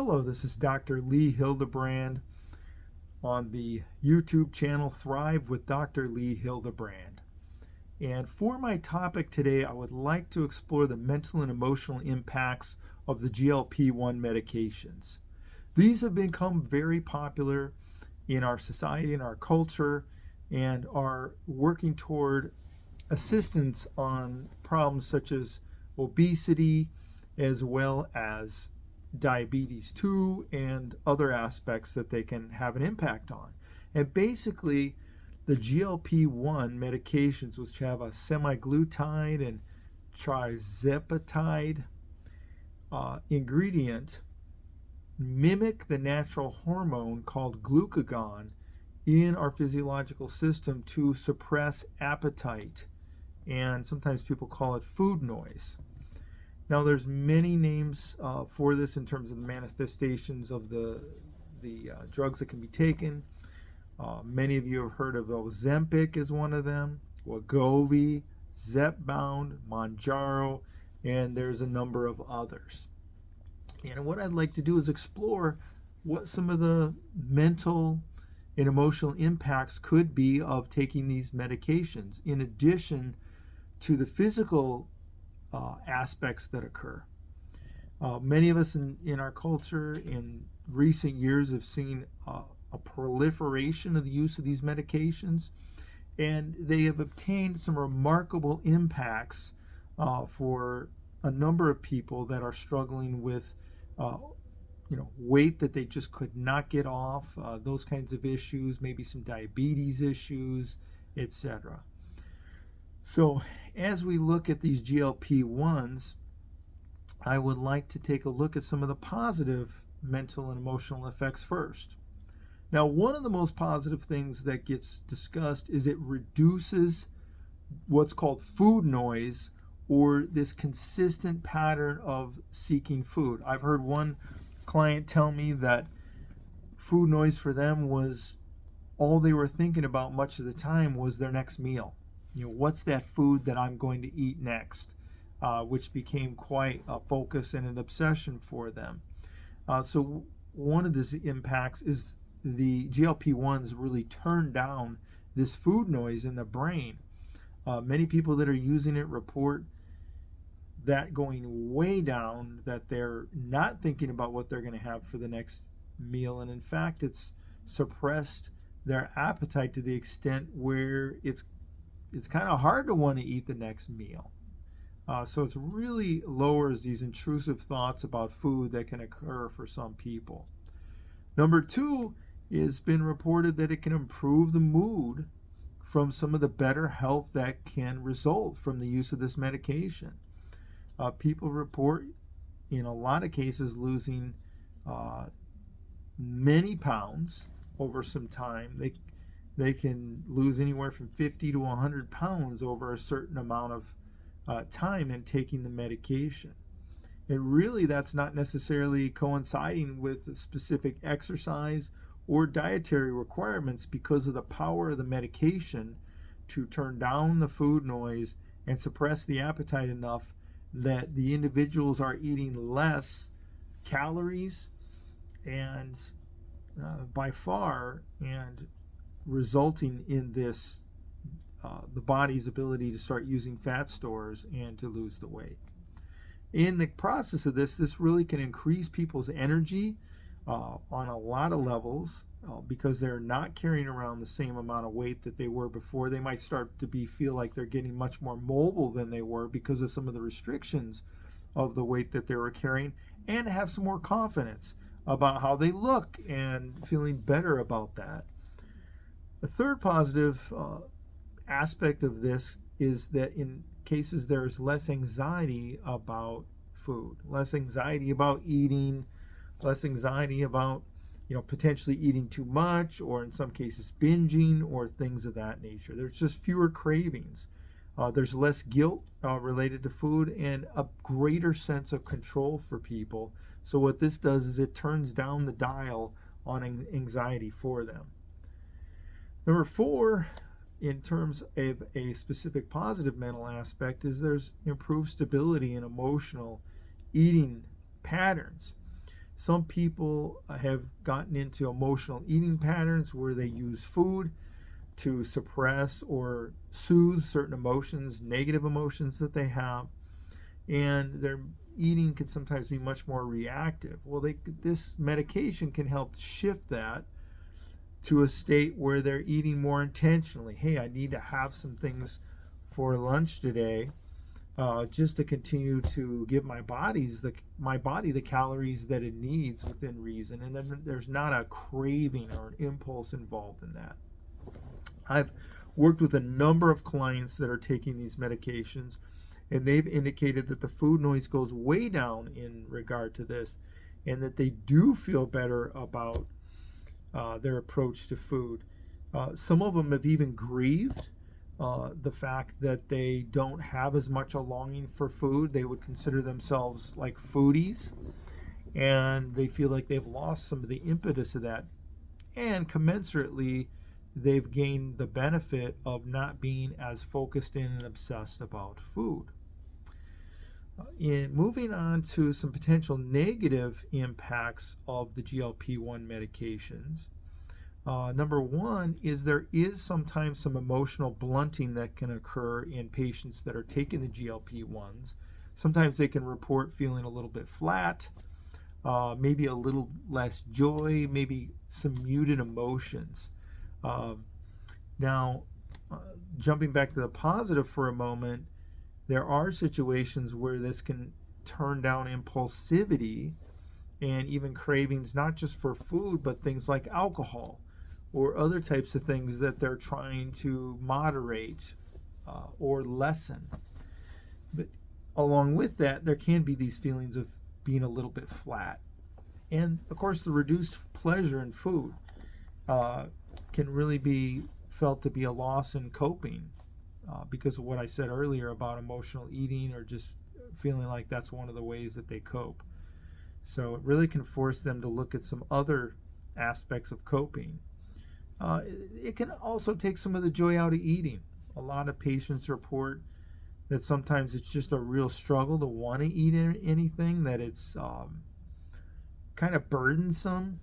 Hello, this is Dr. Lee Hildebrand on the YouTube channel Thrive with Dr. Lee Hildebrand. And for my topic today, I would like to explore the mental and emotional impacts of the GLP-1 medications. These have become very popular in our society, in our culture, and are working toward assistance on problems such as obesity, as well as diabetes too, and other aspects that they can have an impact on. And basically, the GLP-1 medications, which have a semaglutide and trizepatide ingredient, mimic the natural hormone called glucagon in our physiological system to suppress appetite, and sometimes people call it food noise. Now, there's many names for this in terms of the manifestations of the drugs that can be taken. Many of you have heard of Ozempic as one of them, Wegovy, Zepound, Mounjaro, and there's a number of others. And what I'd like to do is explore what some of the mental and emotional impacts could be of taking these medications, in addition to the physical aspects that occur. Many of us in our culture in recent years have seen a proliferation of the use of these medications, and they have obtained some remarkable impacts for a number of people that are struggling with weight that they just could not get off, those kinds of issues, maybe some diabetes issues, etc. So as we look at these GLP-1s, I would like to take a look at some of the positive mental and emotional effects first. Now, one of the most positive things that gets discussed is it reduces what's called food noise, or this consistent pattern of seeking food. I've heard one client tell me that food noise for them was all they were thinking about much of the time was their next meal. What's that food that I'm going to eat next? Which became quite a focus and an obsession for them. So one of the impacts is the GLP-1s really turn down this food noise in the brain. Many people that are using it report that going way down, that they're not thinking about what they're going to have for the next meal. And in fact, it's suppressed their appetite to the extent where it's kind of hard to want to eat the next meal. So it really lowers these intrusive thoughts about food that can occur for some people. Number two, it's been reported that it can improve the mood from some of the better health that can result from the use of this medication. People report, in a lot of cases, losing many pounds over some time. They can lose anywhere from 50 to 100 pounds over a certain amount of time in taking the medication. And really, that's not necessarily coinciding with specific exercise or dietary requirements, because of the power of the medication to turn down the food noise and suppress the appetite enough that the individuals are eating less calories and by far, and resulting in this the body's ability to start using fat stores and to lose the weight. In the process of this really can increase people's energy on a lot of levels, because they're not carrying around the same amount of weight that they were before. They might start to feel like they're getting much more mobile than they were because of some of the restrictions of the weight that they were carrying, and have some more confidence about how they look and feeling better about that. The third positive aspect of this is that in cases there's less anxiety about food, less anxiety about eating, less anxiety about potentially eating too much, or in some cases binging, or things of that nature. There's just fewer cravings. There's less guilt related to food, and a greater sense of control for people. So what this does is it turns down the dial on anxiety for them. Number four, in terms of a specific positive mental aspect, is there's improved stability in emotional eating patterns. Some people have gotten into emotional eating patterns where they use food to suppress or soothe certain emotions, negative emotions that they have, and their eating can sometimes be much more reactive. Well, this medication can help shift that to a state where they're eating more intentionally. Hey, I need to have some things for lunch today, just to continue to give my body the calories that it needs within reason, and then there's not a craving or an impulse involved in that. I've worked with a number of clients that are taking these medications, and they've indicated that the food noise goes way down in regard to this, and that they do feel better about their approach to food. Some of them have even grieved the fact that they don't have as much a longing for food. They would consider themselves like foodies, and they feel like they've lost some of the impetus of that. And commensurately, they've gained the benefit of not being as focused in and obsessed about food. In moving on to some potential negative impacts of the GLP-1 medications, number one is there is sometimes some emotional blunting that can occur in patients that are taking the GLP-1s. Sometimes they can report feeling a little bit flat, maybe a little less joy, maybe some muted emotions. Now, jumping back to the positive for a moment, there are situations where this can turn down impulsivity and even cravings, not just for food, but things like alcohol or other types of things that they're trying to moderate or lessen. But along with that, there can be these feelings of being a little bit flat. And of course, the reduced pleasure in food can really be felt to be a loss in coping because of what I said earlier about emotional eating, or just feeling like that's one of the ways that they cope. So it really can force them to look at some other aspects of coping. It can also take some of the joy out of eating. A lot of patients report that sometimes it's just a real struggle to want to eat anything, that it's kind of burdensome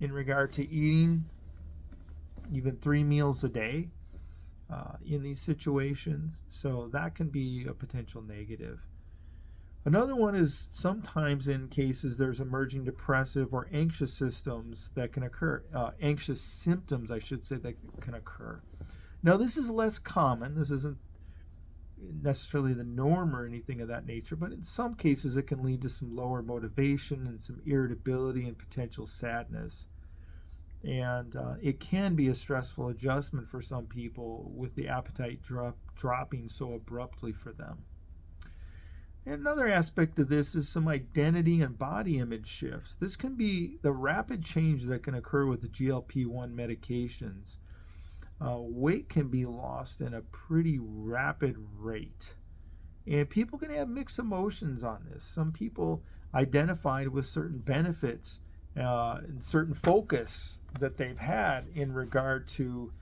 in regard to eating even 3 meals a day in these situations. So that can be a potential negative. Another one is sometimes in cases there's emerging depressive or anxious symptoms that can occur. Anxious symptoms, I should say, that can occur. Now, this is less common. This isn't necessarily the norm or anything of that nature, but in some cases it can lead to some lower motivation and some irritability and potential sadness. And it can be a stressful adjustment for some people with the appetite dropping so abruptly for them. And another aspect of this is some identity and body image shifts. This can be the rapid change that can occur with the GLP-1 medications. Weight can be lost in a pretty rapid rate. And people can have mixed emotions on this. Some people identified with certain benefits and certain focus that they've had in regard to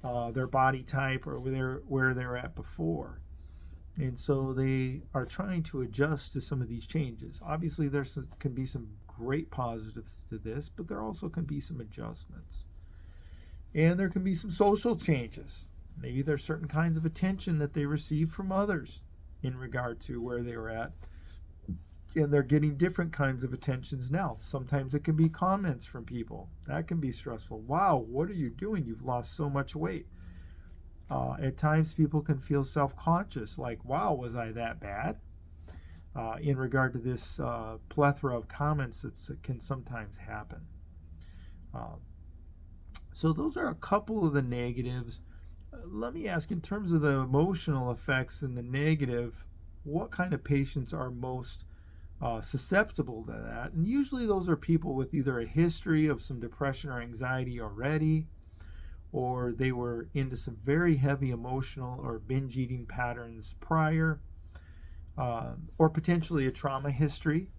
their body type or where they're at before. And so they are trying to adjust to some of these changes. Obviously, there can be some great positives to this, but there also can be some adjustments. And there can be some social changes. Maybe there's certain kinds of attention that they receive from others in regard to where they were at. And they're getting different kinds of attentions now. Sometimes it can be comments from people. That can be stressful. Wow, what are you doing? You've lost so much weight. At times people can feel self-conscious, like, wow, was I that bad? In regard to this plethora of comments that can sometimes happen. So those are a couple of the negatives. Let me ask, in terms of the emotional effects and the negative, what kind of patients are most susceptible to that? And usually those are people with either a history of some depression or anxiety already, or they were into some very heavy emotional or binge eating patterns prior, or potentially a trauma history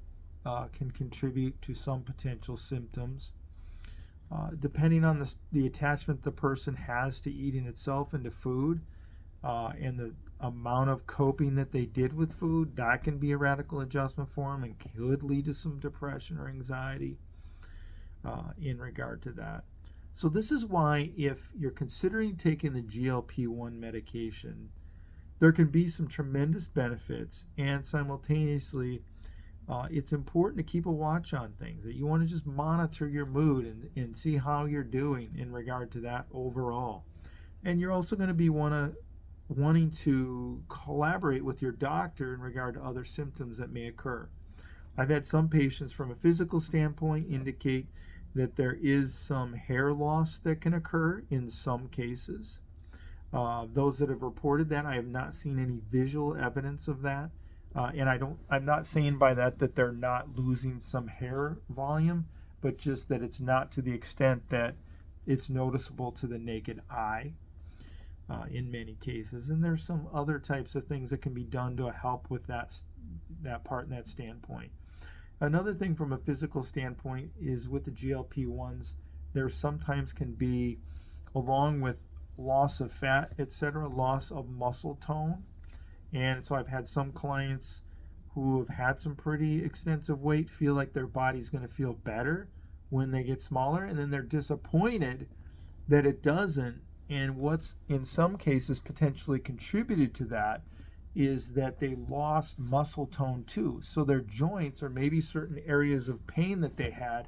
can contribute to some potential symptoms. Depending on the attachment the person has to eating itself and to food, and the amount of coping that they did with food, that can be a radical adjustment for them and could lead to some depression or anxiety in regard to that. So this is why if you're considering taking the GLP-1 medication, there can be some tremendous benefits, and simultaneously it's important to keep a watch on things, that you want to just monitor your mood and see how you're doing in regard to that overall. And you're also going to be wanting to collaborate with your doctor in regard to other symptoms that may occur. I've had some patients from a physical standpoint indicate that there is some hair loss that can occur in some cases. Those that have reported that, I have not seen any visual evidence of that. I'm not saying by that they're not losing some hair volume, but just that it's not to the extent that it's noticeable to the naked eye in many cases. And there's some other types of things that can be done to help with that part and that standpoint. Another thing from a physical standpoint is with the GLP-1s, there sometimes can be, along with loss of fat, etc., loss of muscle tone. And so I've had some clients who have had some pretty extensive weight feel like their body's going to feel better when they get smaller, and then they're disappointed that it doesn't. And what's in some cases potentially contributed to that is that they lost muscle tone too. So their joints, or maybe certain areas of pain that they had,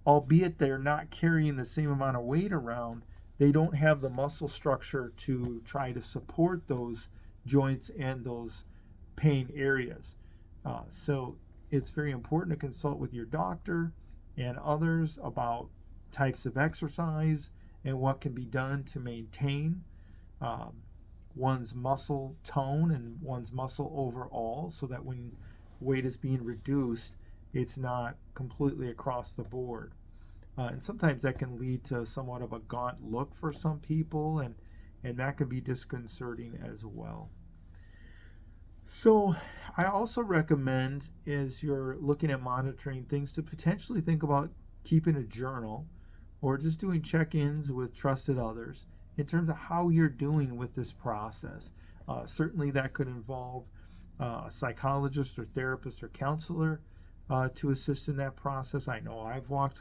albeit they're not carrying the same amount of weight around, they don't have the muscle structure to try to support those joints and those pain areas. So it's very important to consult with your doctor and others about types of exercise and what can be done to maintain one's muscle tone and one's muscle overall, so that when weight is being reduced, it's not completely across the board. And sometimes that can lead to somewhat of a gaunt look for some people, and that can be disconcerting as well. So I also recommend, as you're looking at monitoring things, to potentially think about keeping a journal or just doing check-ins with trusted others in terms of how you're doing with this process. Certainly that could involve a psychologist or therapist or counselor to assist in that process. I know I've walked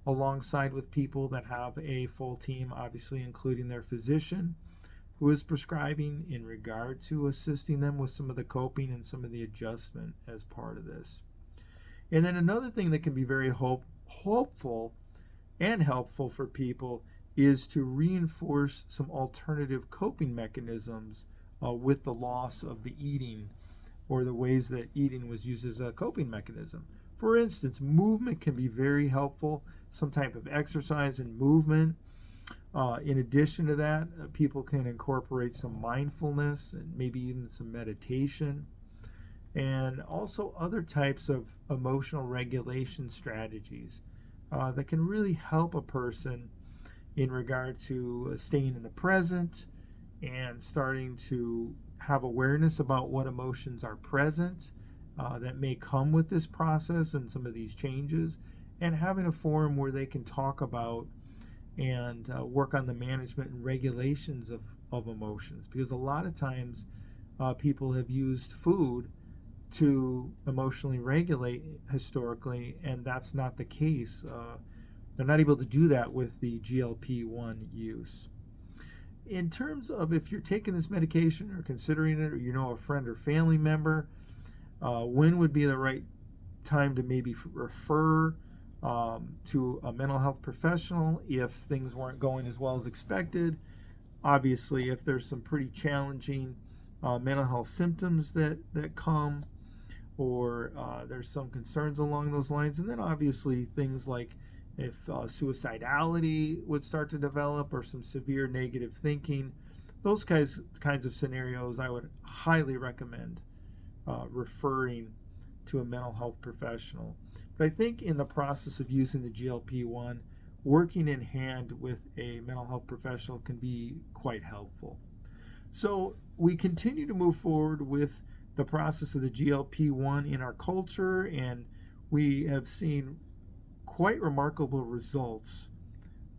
alongside with people that have a full team, obviously including their physician, who is prescribing in regard to assisting them with some of the coping and some of the adjustment as part of this. And then another thing that can be very hopeful and helpful for people is to reinforce some alternative coping mechanisms with the loss of the eating, or the ways that eating was used as a coping mechanism. For instance, movement can be very helpful, some type of exercise and movement. In addition to that, people can incorporate some mindfulness and maybe even some meditation, and also other types of emotional regulation strategies that can really help a person in regard to staying in the present and starting to have awareness about what emotions are present that may come with this process and some of these changes, and having a forum where they can talk about and work on the management and regulations of emotions. Because a lot of times people have used food to emotionally regulate historically, and that's not the case. They're not able to do that with the GLP-1 use. In terms of if you're taking this medication or considering it, or you know a friend or family member, when would be the right time to maybe refer to a mental health professional if things weren't going as well as expected? Obviously, if there's some pretty challenging mental health symptoms that come, or there's some concerns along those lines. And then obviously things like if suicidality would start to develop, or some severe negative thinking, those kinds of scenarios, I would highly recommend referring to a mental health professional. But I think in the process of using the GLP-1, working in hand with a mental health professional can be quite helpful. So we continue to move forward with the process of the GLP-1 in our culture, and we have seen quite remarkable results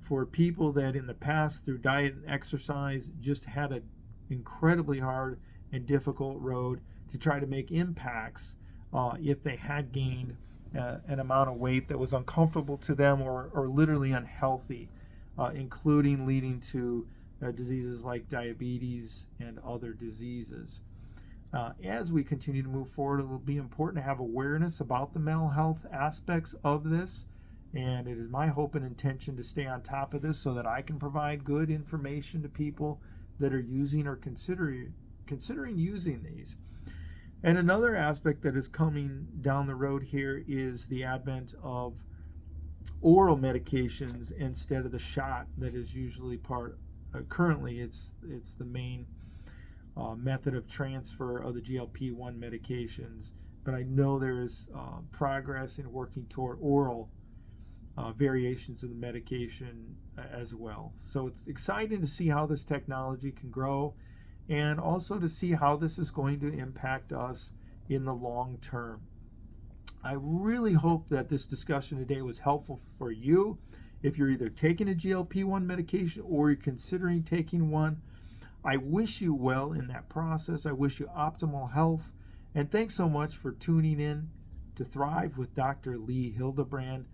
for people that in the past, through diet and exercise, just had a incredibly hard and difficult road to try to make impacts if they had gained an amount of weight that was uncomfortable to them or literally unhealthy, including leading to diseases like diabetes and other diseases. As we continue to move forward, it will be important to have awareness about the mental health aspects of this. And it is my hope and intention to stay on top of this so that I can provide good information to people that are using or considering using these. And another aspect that is coming down the road here is the advent of oral medications instead of the shot that is usually currently it's the main method of transfer of the GLP-1 medications. But I know there is progress in working toward oral variations of the medication as well. So it's exciting to see how this technology can grow and also to see how this is going to impact us in the long term. I really hope that this discussion today was helpful for you. If you're either taking a GLP-1 medication or you're considering taking one, I wish you well in that process. I wish you optimal health. And thanks so much for tuning in to Thrive with Dr. Lee Hildebrand.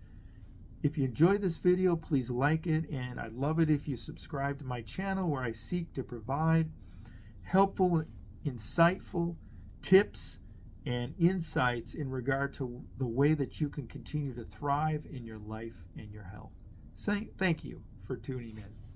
If you enjoyed this video, please like it, and I'd love it if you subscribe to my channel where I seek to provide helpful, insightful tips and insights in regard to the way that you can continue to thrive in your life and your health. Thank you for tuning in.